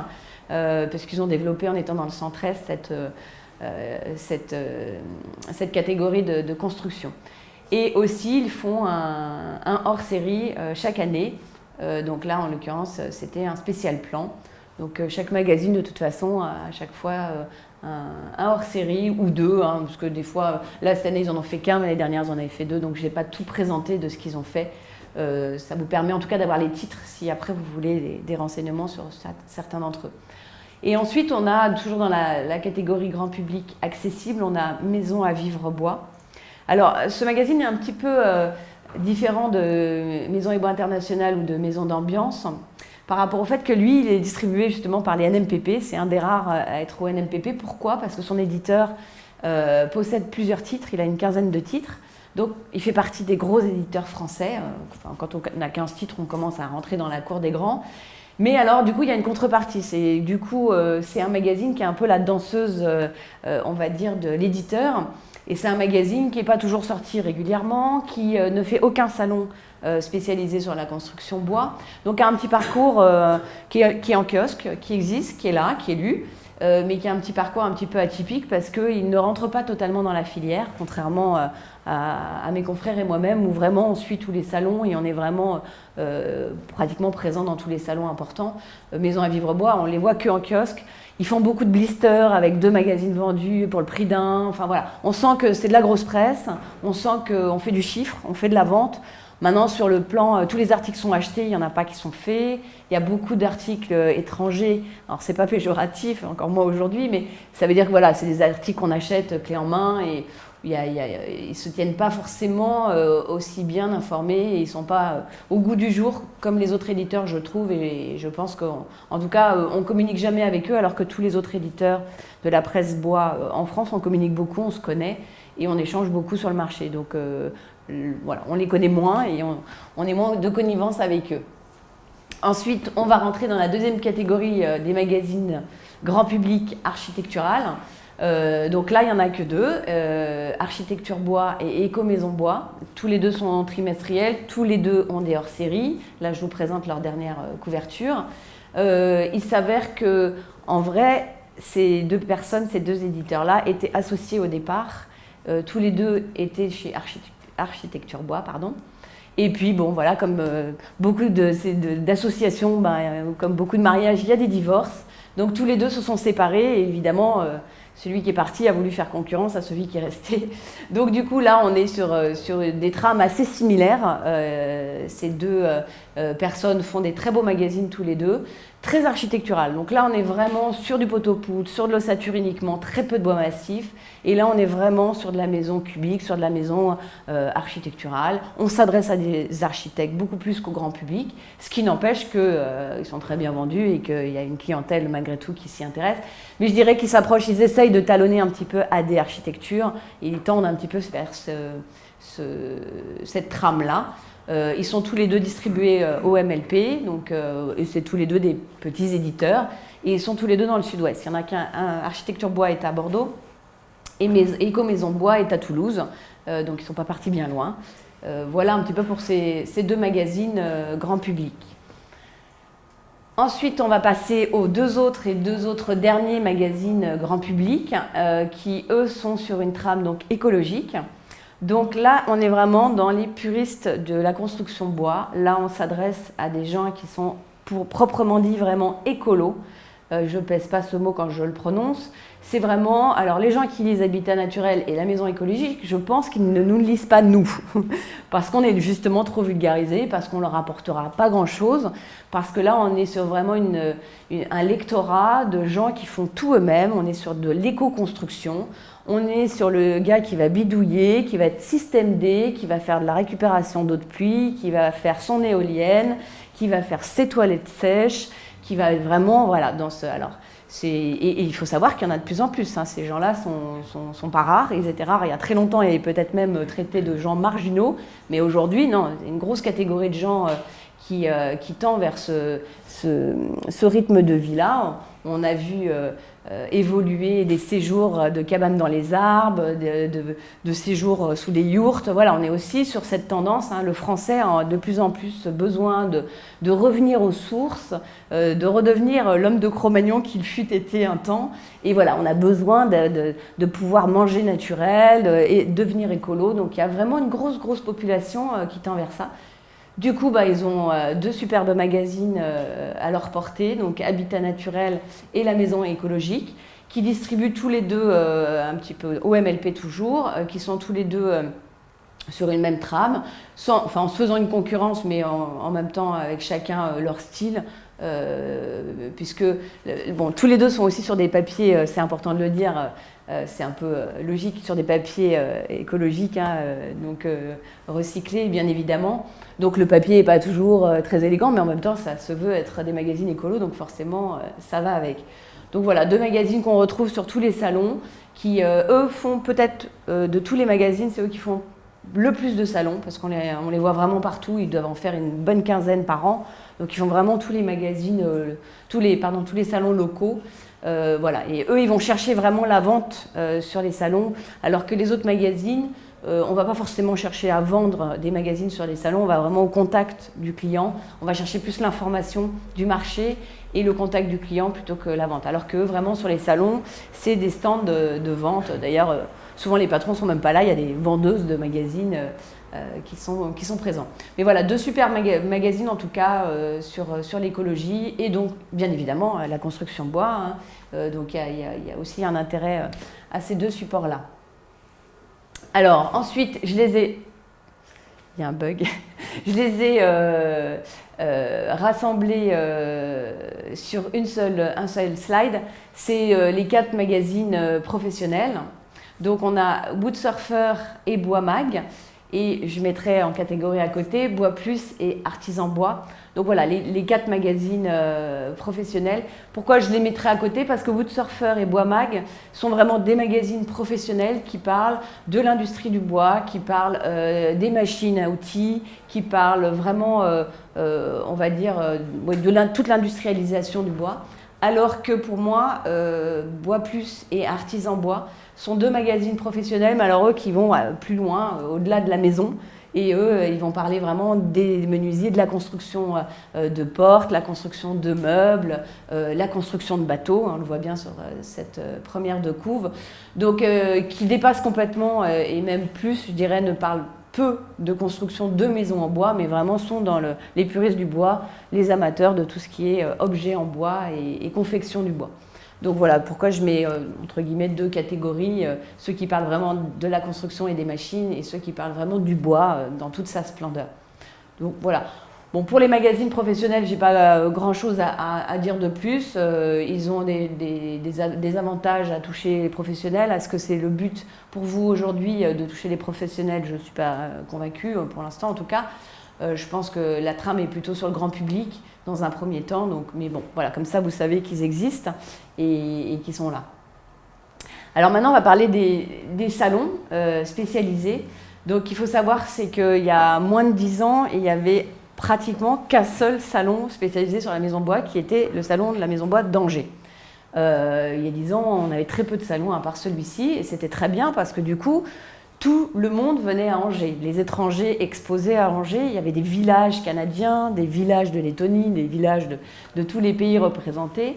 parce qu'ils ont développé, en étant dans le centre-est, cette catégorie de construction. Et aussi, ils font un hors-série chaque année. Donc là, en l'occurrence, c'était un spécial plan. Donc chaque magazine, de toute façon, a à chaque fois un hors-série ou deux, hein, parce que des fois, là, cette année, ils en ont fait qu'un, mais l'année dernière, ils en avaient fait deux, donc je n'ai pas tout présenté de ce qu'ils ont fait. Ça vous permet en tout cas d'avoir les titres, si après vous voulez des renseignements sur certains d'entre eux. Et ensuite, on a, toujours dans la catégorie grand public accessible, on a Maison à vivre bois. Alors, ce magazine est un petit peu différent de Maison et Bois International ou de Maison d'Ambiance, par rapport au fait que lui, il est distribué justement par les NMPP. C'est un des rares à être au NMPP. Pourquoi? Parce que son éditeur possède plusieurs titres, il a une quinzaine de titres. Donc, il fait partie des gros éditeurs français. Enfin, quand on a 15 titres, on commence à rentrer dans la cour des grands. Mais alors, du coup, il y a une contrepartie. C'est un magazine qui est un peu la danseuse, on va dire, de l'éditeur. Et c'est un magazine qui n'est pas toujours sorti régulièrement, qui ne fait aucun salon spécialisé sur la construction bois. Donc, un petit parcours qui est en kiosque, qui existe, qui est là, qui est lu, mais qui a un petit parcours un petit peu atypique parce qu'il ne rentre pas totalement dans la filière, contrairement à mes confrères et moi-même, où vraiment on suit tous les salons et on est vraiment pratiquement présent dans tous les salons importants. Maison à vivre bois, on ne les voit que en kiosque. Ils font beaucoup de blisters avec 2 magazines vendus pour le prix d'un. Enfin voilà, on sent que c'est de la grosse presse, on sent qu'on fait du chiffre, on fait de la vente. Maintenant, sur le plan, tous les articles sont achetés, il n'y en a pas qui sont faits. Il y a beaucoup d'articles étrangers. Alors, ce n'est pas péjoratif, encore moi aujourd'hui, mais ça veut dire que voilà, c'est des articles qu'on achète clé en main et ils ne se tiennent pas forcément aussi bien informés et ils ne sont pas au goût du jour comme les autres éditeurs, je trouve. Et je pense qu'en tout cas, on ne communique jamais avec eux alors que tous les autres éditeurs de la presse bois en France, on communique beaucoup, on se connaît et on échange beaucoup sur le marché. Donc, voilà, on les connaît moins et on est moins de connivence avec eux. Ensuite, on va rentrer dans la deuxième catégorie des magazines grand public architectural. Donc là, il n'y en a que 2, Architecture Bois et Éco Maison Bois. Tous les 2 sont trimestriels, tous les 2 ont des hors-séries. Là, je vous présente leur dernière couverture. Il s'avère que, en vrai, ces 2 personnes, ces 2 éditeurs-là, étaient associés au départ. Tous les 2 étaient chez Architecture Bois, pardon. Et puis, bon, voilà, comme beaucoup d'associations, comme beaucoup de mariages, il y a des divorces. Donc, tous les 2 se sont séparés et évidemment, celui qui est parti a voulu faire concurrence à celui qui est resté. Donc, du coup, là, on est sur des trames assez similaires. Ces 2 personnes font des très beaux magazines tous les 2, très architectural. Donc là, on est vraiment sur du poteau-poutre, sur de l'ossature uniquement, très peu de bois massif. Et là, on est vraiment sur de la maison cubique, sur de la maison architecturale. On s'adresse à des architectes beaucoup plus qu'au grand public, ce qui n'empêche qu'ils sont très bien vendus et qu'il y a une clientèle malgré tout qui s'y intéresse. Mais je dirais qu'ils s'approchent, ils essayent de talonner un petit peu AD Architecture et ils tendent un petit peu vers cette trame-là. Ils sont tous les 2 distribués au MLP, donc, et c'est tous les 2 des petits éditeurs. Et ils sont tous les 2 dans le sud-ouest. Il y en a qu'un, Architecture Bois est à Bordeaux et Éco Maison Bois est à Toulouse. Donc ils ne sont pas partis bien loin. Voilà un petit peu pour ces 2 magazines grand public. Ensuite, on va passer aux 2 autres derniers magazines grand public qui, eux, sont sur une trame donc, écologique. Donc là, on est vraiment dans les puristes de la construction bois. Là, on s'adresse à des gens qui sont, proprement dit, vraiment écolos. je pèse pas ce mot quand je le prononce. C'est vraiment, alors les gens qui lisent Habitat naturel et la maison écologique, je pense qu'ils ne nous lisent pas nous, parce qu'on est justement trop vulgarisé, parce qu'on leur apportera pas grand-chose, parce que là on est sur vraiment un lectorat de gens qui font tout eux-mêmes, on est sur de l'éco-construction, on est sur le gars qui va bidouiller, qui va être système D, qui va faire de la récupération d'eau de pluie, qui va faire son éolienne, qui va faire ses toilettes sèches, qui va être vraiment, voilà, dans ce... Alors, et il faut savoir qu'il y en a de plus en plus, hein. Ces gens-là sont pas rares, ils étaient rares il y a très longtemps et peut-être même traités de gens marginaux, mais aujourd'hui, non, c'est une grosse catégorie de gens qui tend vers ce rythme de vie-là. On a vu évoluer des séjours de cabanes dans les arbres, de séjours sous des yourtes. Voilà, on est aussi sur cette tendance. Hein, le français a de plus en plus besoin de revenir aux sources, de redevenir l'homme de Cro-Magnon qu'il fut été un temps. Et voilà, on a besoin de pouvoir manger naturel et devenir écolo. Donc il y a vraiment une grosse population qui tend vers ça. Du coup, ils ont 2 superbes magazines à leur portée, donc Habitat naturel et La maison écologique, qui distribuent tous les deux, un petit peu OMLP toujours, qui sont tous les deux sur une même trame, en se faisant une concurrence, mais en même temps avec chacun leur style, puisque tous les deux sont aussi sur des papiers, c'est important de le dire, c'est un peu logique, sur des papiers écologiques, hein, donc recyclés bien évidemment. Donc le papier n'est pas toujours très élégant, mais en même temps ça se veut être des magazines écolos, donc forcément ça va avec. Donc voilà, 2 magazines qu'on retrouve sur tous les salons, qui eux font peut-être de tous les magazines, c'est eux qui font le plus de salons, parce qu'on les voit vraiment partout, ils doivent en faire une bonne quinzaine par an, donc ils font vraiment tous les magazines, tous les salons locaux. Voilà. Et eux, ils vont chercher vraiment la vente sur les salons, alors que les autres magazines, on ne va pas forcément chercher à vendre des magazines sur les salons, on va vraiment au contact du client, on va chercher plus l'information du marché et le contact du client plutôt que la vente. Alors que vraiment sur les salons, c'est des stands de vente. D'ailleurs, souvent les patrons ne sont même pas là, il y a des vendeuses de magazines qui sont présents. Mais voilà, 2 super magazines en tout cas sur l'écologie et donc bien évidemment la construction bois. Hein. Donc il y a aussi un intérêt à ces 2 supports-là. Alors ensuite, il y a un bug, je les ai rassemblés sur un seul slide. C'est les 4 magazines professionnels. Donc on a Wood Surfer et Bois Mag. Et je mettrai en catégorie à côté Bois Plus et Artisan Bois. Donc voilà, les 4 magazines professionnels. Pourquoi je les mettrai à côté? Parce que Wood Surfer et Bois Mag sont vraiment des magazines professionnels qui parlent de l'industrie du bois, qui parlent des machines à outils, qui parlent vraiment, on va dire, de toute l'industrialisation du bois. Alors que pour moi, Bois Plus et Artisan Bois sont 2 magazines professionnels, mais alors eux qui vont plus loin, au-delà de la maison. Et eux, ils vont parler vraiment des menuisiers, de la construction de portes, la construction de meubles, la construction de bateaux, hein, on le voit bien sur cette première de couve. Donc, qui dépasse complètement, et même plus, je dirais, ne parle peu de construction de maisons en bois, mais vraiment sont dans les puristes du bois, les amateurs de tout ce qui est objet en bois et confection du bois. Donc voilà pourquoi je mets entre guillemets 2 catégories, ceux qui parlent vraiment de la construction et des machines et ceux qui parlent vraiment du bois dans toute sa splendeur. Donc voilà. Bon, pour les magazines professionnels, j'ai pas grand-chose à dire de plus. Ils ont des avantages à toucher les professionnels. Est-ce que c'est le but pour vous aujourd'hui de toucher les professionnels? Je ne suis pas convaincue, pour l'instant en tout cas. Je pense que la trame est plutôt sur le grand public dans un premier temps. Donc, mais bon, voilà, comme ça vous savez qu'ils existent et qu'ils sont là. Alors maintenant, on va parler des salons spécialisés. Donc il faut savoir, c'est qu'il y a moins de 10 ans, il y avait pratiquement qu'un seul salon spécialisé sur la maison bois, qui était le salon de la maison bois d'Angers. Il y a 10 ans, on avait très peu de salons à part celui-ci, et c'était très bien parce que du coup, tout le monde venait à Angers. Les étrangers exposaient à Angers. Il y avait des villages canadiens, des villages de Lettonie, des villages de tous les pays représentés.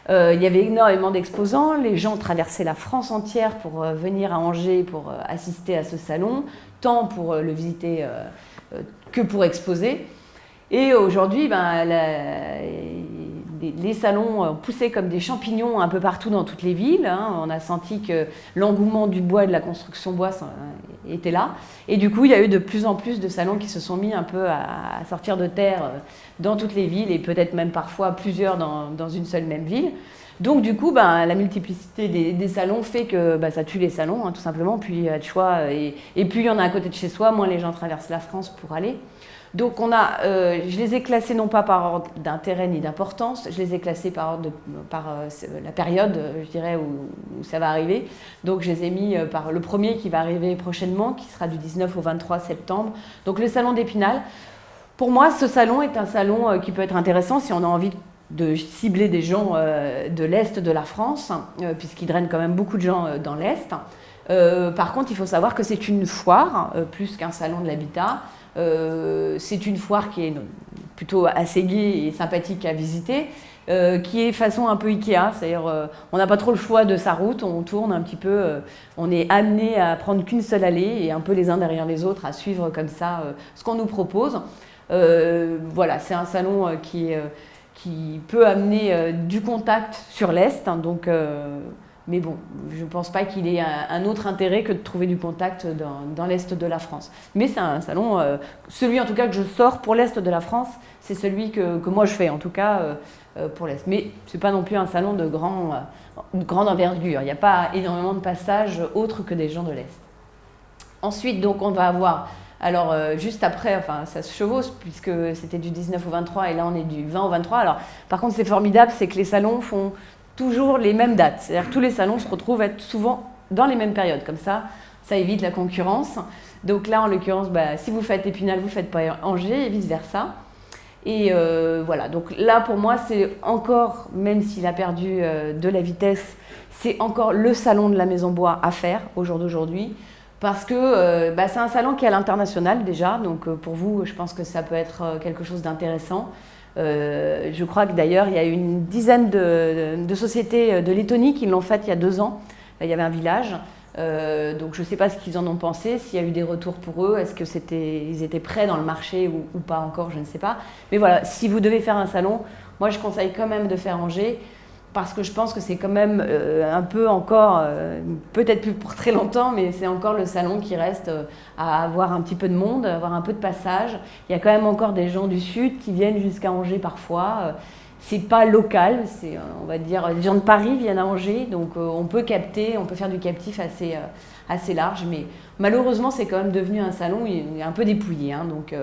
Il y avait énormément d'exposants. Les gens traversaient la France entière pour venir à Angers pour assister à ce salon, tant pour le visiter que pour exposer. Et aujourd'hui, les salons poussaient comme des champignons un peu partout dans toutes les villes. Hein. On a senti que l'engouement du bois et de la construction bois était là. Et du coup, il y a eu de plus en plus de salons qui se sont mis un peu à sortir de terre dans toutes les villes et peut-être même parfois plusieurs dans une seule même ville. Donc du coup, la multiplicité des salons fait que ça tue les salons, hein, tout simplement. Plus il y a de choix et plus il y en a à côté de chez soi, moins les gens traversent la France pour aller. Donc je les ai classés non pas par ordre d'intérêt ni d'importance, je les ai classés par la période, je dirais, où ça va arriver. Donc je les ai mis par le premier qui va arriver prochainement, qui sera du 19 au 23 septembre. Donc le salon d'Épinal. Pour moi, ce salon est un salon qui peut être intéressant si on a envie de cibler des gens de l'Est de la France, puisqu'il draine quand même beaucoup de gens dans l'Est. Par contre, il faut savoir que c'est une foire, plus qu'un salon de l'habitat. C'est une foire qui est plutôt assez gaie et sympathique à visiter, qui est façon un peu Ikea, c'est-à-dire on n'a pas trop le choix de sa route, on tourne un petit peu, on est amené à prendre qu'une seule allée et un peu les uns derrière les autres à suivre comme ça ce qu'on nous propose. Voilà, c'est un salon qui peut amener du contact sur l'Est, hein, donc... mais bon, je ne pense pas qu'il ait un autre intérêt que de trouver du contact dans l'Est de la France. Mais c'est un salon, celui en tout cas que je sors pour l'Est de la France, c'est celui que moi je fais en tout cas pour l'Est. Mais ce n'est pas non plus un salon de grande envergure, il n'y a pas énormément de passages autres que des gens de l'Est. Ensuite, donc, on va avoir, alors juste après, enfin ça se chevauche puisque c'était du 19 au 23 et là on est du 20 au 23. Alors par contre c'est formidable, c'est que les salons font toujours les mêmes dates. C'est-à-dire que tous les salons se retrouvent être souvent dans les mêmes périodes. Comme ça évite la concurrence. Donc là, en l'occurrence, si vous faites Épinal, vous ne faites pas Angers et vice-versa. Et voilà, donc là, pour moi, c'est encore, même s'il a perdu de la vitesse, c'est encore le salon de la Maison Bois à faire au jour d'aujourd'hui. Parce que c'est un salon qui est à l'international déjà. Donc pour vous, je pense que ça peut être quelque chose d'intéressant. Je crois que d'ailleurs, il y a une dizaine de sociétés de Lettonie qui l'ont fait il y a 2 ans. Il y avait un village. Donc je ne sais pas ce qu'ils en ont pensé, s'il y a eu des retours pour eux, est-ce qu'ils étaient prêts dans le marché ou pas encore, je ne sais pas. Mais voilà, si vous devez faire un salon, moi je conseille quand même de faire Angers, parce que je pense que c'est quand même un peu encore, peut-être plus pour très longtemps, mais c'est encore le salon qui reste à avoir un petit peu de monde, à avoir un peu de passage. Il y a quand même encore des gens du Sud qui viennent jusqu'à Angers parfois. C'est pas local, c'est, on va dire, les gens de Paris viennent à Angers, donc on peut faire du captif assez large, mais malheureusement c'est quand même devenu un salon où il est un peu dépouillé, hein, donc,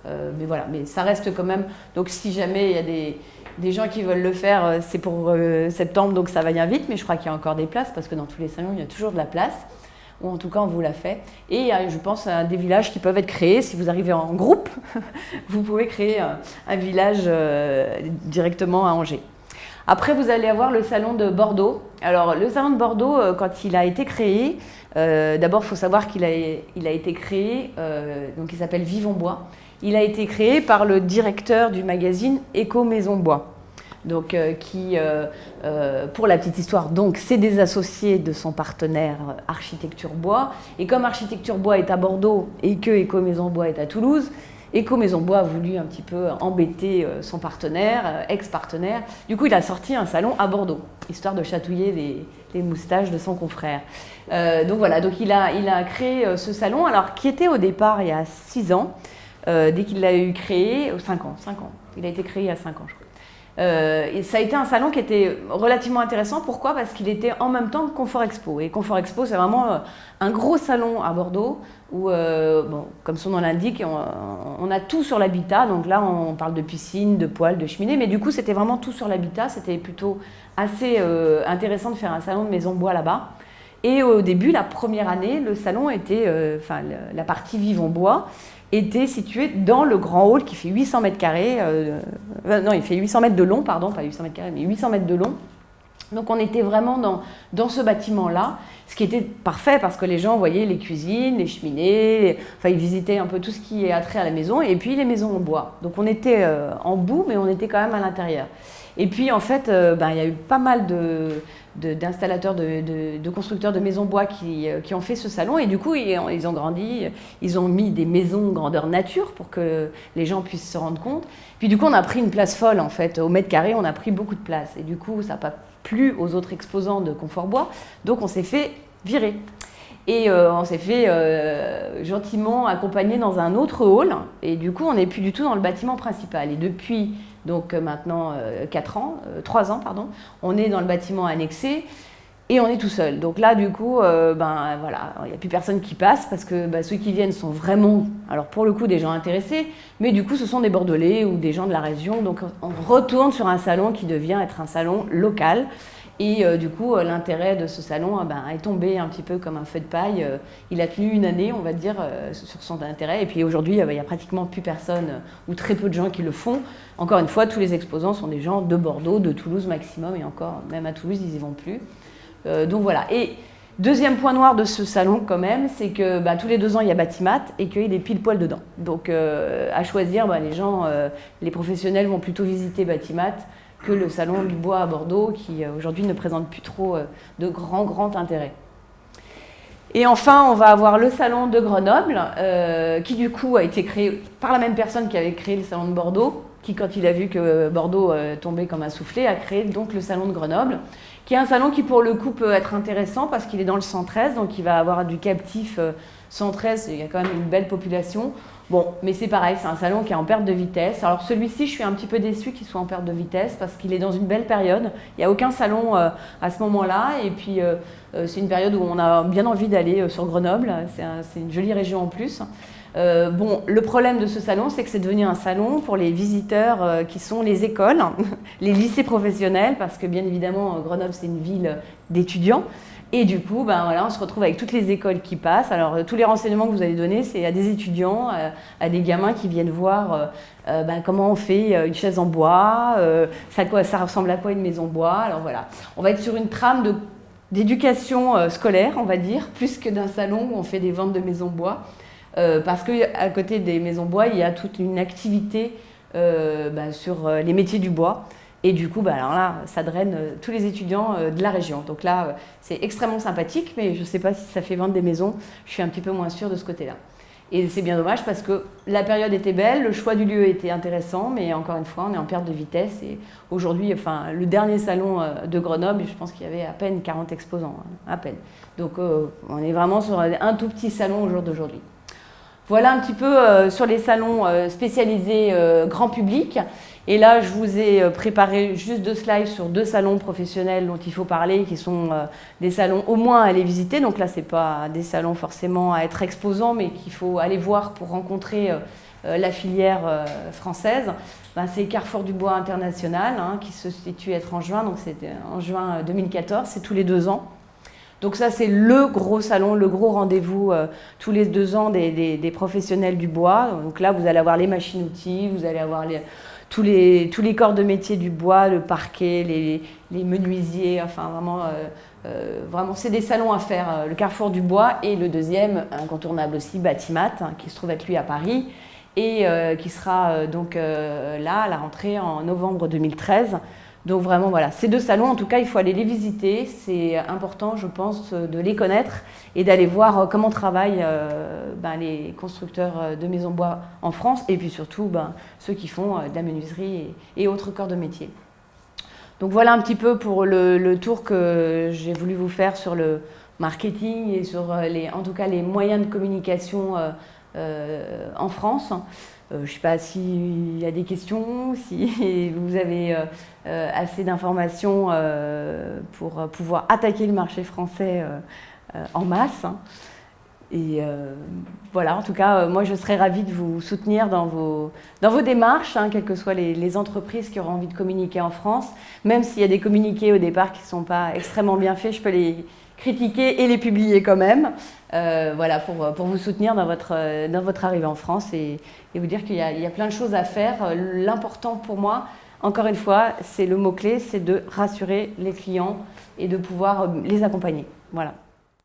mais voilà, mais ça reste quand même, donc si jamais il y a des gens qui veulent le faire, c'est pour septembre, donc ça va bien vite, mais je crois qu'il y a encore des places, parce que dans tous les salons, il y a toujours de la place, ou en tout cas, on vous l'a fait. Et je pense à des villages qui peuvent être créés, si vous arrivez en groupe, vous pouvez créer un village directement à Angers. Après, vous allez avoir le salon de Bordeaux. Alors, le salon de Bordeaux, quand il a été créé, d'abord, il faut savoir qu'il a été créé, donc il s'appelle Vivons Bois. Il a été créé par le directeur du magazine Éco Maison Bois. Donc, pour la petite histoire, donc c'est des associés de son partenaire Architecture Bois. Et comme Architecture Bois est à Bordeaux et que Éco Maison Bois est à Toulouse, Éco Maison Bois a voulu un petit peu embêter son partenaire, ex-partenaire. Du coup, il a sorti un salon à Bordeaux, histoire de chatouiller les moustaches de son confrère. Donc voilà, donc il a créé ce salon, alors qui était au départ il y a 6 ans, dès qu'il l'a eu créé, 5 ans. Il a été créé il y a 5 ans, je crois. Et ça a été un salon qui était relativement intéressant. Pourquoi ? Parce qu'il était en même temps que Confort Expo. Et Confort Expo, c'est vraiment un gros salon à Bordeaux où, comme son nom l'indique, on a tout sur l'habitat. Donc là, on parle de piscine, de poêle, de cheminée. Mais du coup, c'était vraiment tout sur l'habitat. C'était plutôt assez intéressant de faire un salon de maison bois là-bas. Et au début, la première année, le salon était, la partie Vivons Bois, était situé dans le grand hall qui fait 800 mètres carrés. Non, il fait 800 mètres de long, pardon, pas 800 mètres carrés, mais 800 mètres de long. Donc on était vraiment dans ce bâtiment-là, ce qui était parfait parce que les gens voyaient les cuisines, les cheminées, ils visitaient un peu tout ce qui est attrait à la maison et puis les maisons en bois. Donc on était en bout, mais on était quand même à l'intérieur. Et puis en fait, il y a eu pas mal d'installateurs, de constructeurs de maisons bois qui ont fait ce salon, et du coup ils ont grandi, ils ont mis des maisons grandeur nature pour que les gens puissent se rendre compte. Puis du coup on a pris une place folle en fait, au mètre carré on a pris beaucoup de place, et du coup ça n'a pas plu aux autres exposants de confort bois, donc on s'est fait virer. Et on s'est fait gentiment accompagner dans un autre hall, et du coup on n'est plus du tout dans le bâtiment principal. Et depuis donc maintenant 3 ans, on est dans le bâtiment annexé et on est tout seul. Donc là du coup, voilà, il n'y a plus personne qui passe parce que ceux qui viennent sont vraiment, alors pour le coup des gens intéressés, mais du coup ce sont des Bordelais ou des gens de la région. Donc on retourne sur un salon qui devient être un salon local. Et du coup, l'intérêt de ce salon est tombé un petit peu comme un feu de paille. Il a tenu une année, on va dire, sur son intérêt. Et puis aujourd'hui, il n'y a pratiquement plus personne ou très peu de gens qui le font. Encore une fois, tous les exposants sont des gens de Bordeaux, de Toulouse maximum. Et encore, même à Toulouse, ils n'y vont plus. Donc voilà. Et deuxième point noir de ce salon quand même, c'est que tous les 2 ans, il y a Batimat et qu'il est pile poil dedans. Donc à choisir, les gens, les professionnels vont plutôt visiter Batimat que le salon du bois à Bordeaux, qui aujourd'hui ne présente plus trop de grand intérêt. Et enfin, on va avoir le salon de Grenoble, qui du coup a été créé par la même personne qui avait créé le salon de Bordeaux, qui quand il a vu que Bordeaux tombait comme un soufflé, a créé donc le salon de Grenoble, qui est un salon qui pour le coup peut être intéressant parce qu'il est dans le 113, donc il va avoir du captif 113, il y a quand même une belle population. Bon, mais c'est pareil, c'est un salon qui est en perte de vitesse. Alors celui-ci, je suis un petit peu déçue qu'il soit en perte de vitesse parce qu'il est dans une belle période. Il n'y a aucun salon à ce moment-là. Et puis, c'est une période où on a bien envie d'aller sur Grenoble. C'est une jolie région en plus. Le problème de ce salon, c'est que c'est devenu un salon pour les visiteurs qui sont les écoles, les lycées professionnels, parce que bien évidemment, Grenoble, c'est une ville d'étudiants. Et du coup, on se retrouve avec toutes les écoles qui passent. Alors, tous les renseignements que vous allez donner, c'est à des étudiants, à des gamins qui viennent voir comment on fait une chaise en bois, ça ressemble à quoi une maison bois. Alors voilà, on va être sur une trame d'éducation scolaire, on va dire, plus que d'un salon où on fait des ventes de maisons bois. Parce qu'à côté des maisons bois, il y a toute une activité sur les métiers du bois. Et du coup, alors là, ça draine tous les étudiants de la région. Donc là, c'est extrêmement sympathique, mais je ne sais pas si ça fait vendre des maisons. Je suis un petit peu moins sûre de ce côté-là. Et c'est bien dommage parce que la période était belle, le choix du lieu était intéressant, mais encore une fois, on est en perte de vitesse. Et aujourd'hui, le dernier salon de Grenoble, je pense qu'il y avait à peine 40 exposants, à peine. Donc on est vraiment sur un tout petit salon au jour d'aujourd'hui. Voilà un petit peu sur les salons spécialisés grand public. Et là, je vous ai préparé juste 2 slides sur 2 salons professionnels dont il faut parler, qui sont des salons au moins à aller visiter. Donc là, ce n'est pas des salons forcément à être exposants, mais qu'il faut aller voir pour rencontrer la filière française. C'est Carrefour du Bois International, qui se situe à être en juin. Donc c'est en juin 2014, c'est tous les 2 ans. Donc ça, c'est le gros salon, le gros rendez-vous tous les 2 ans des professionnels du bois. Donc là, vous allez avoir les machines-outils, vous allez avoir tous les corps de métier du bois, le parquet, les menuisiers, enfin vraiment c'est des salons à faire. Le Carrefour du Bois et le deuxième, incontournable aussi, Batimat, qui se trouve être lui à Paris et qui sera donc là à la rentrée en novembre 2013. Donc vraiment voilà, ces 2 salons, en tout cas, il faut aller les visiter. C'est important, je pense, de les connaître et d'aller voir comment travaillent les constructeurs de maisons bois en France et puis surtout ceux qui font de la menuiserie et autres corps de métier. Donc voilà un petit peu pour le tour que j'ai voulu vous faire sur le marketing et sur en tout cas les moyens de communication en France. Je ne sais pas s'il y a des questions, si vous avez assez d'informations pour pouvoir attaquer le marché français en masse. Et voilà, en tout cas, moi je serais ravie de vous soutenir dans vos démarches, quelles que soient les entreprises qui auront envie de communiquer en France. Même s'il y a des communiqués au départ qui ne sont pas extrêmement bien faits, je peux les critiquer et les publier quand même. Voilà, pour vous soutenir dans votre arrivée en France et vous dire qu'il y a plein de choses à faire. L'important pour moi, encore une fois, c'est le mot-clé, c'est de rassurer les clients et de pouvoir les accompagner. Voilà.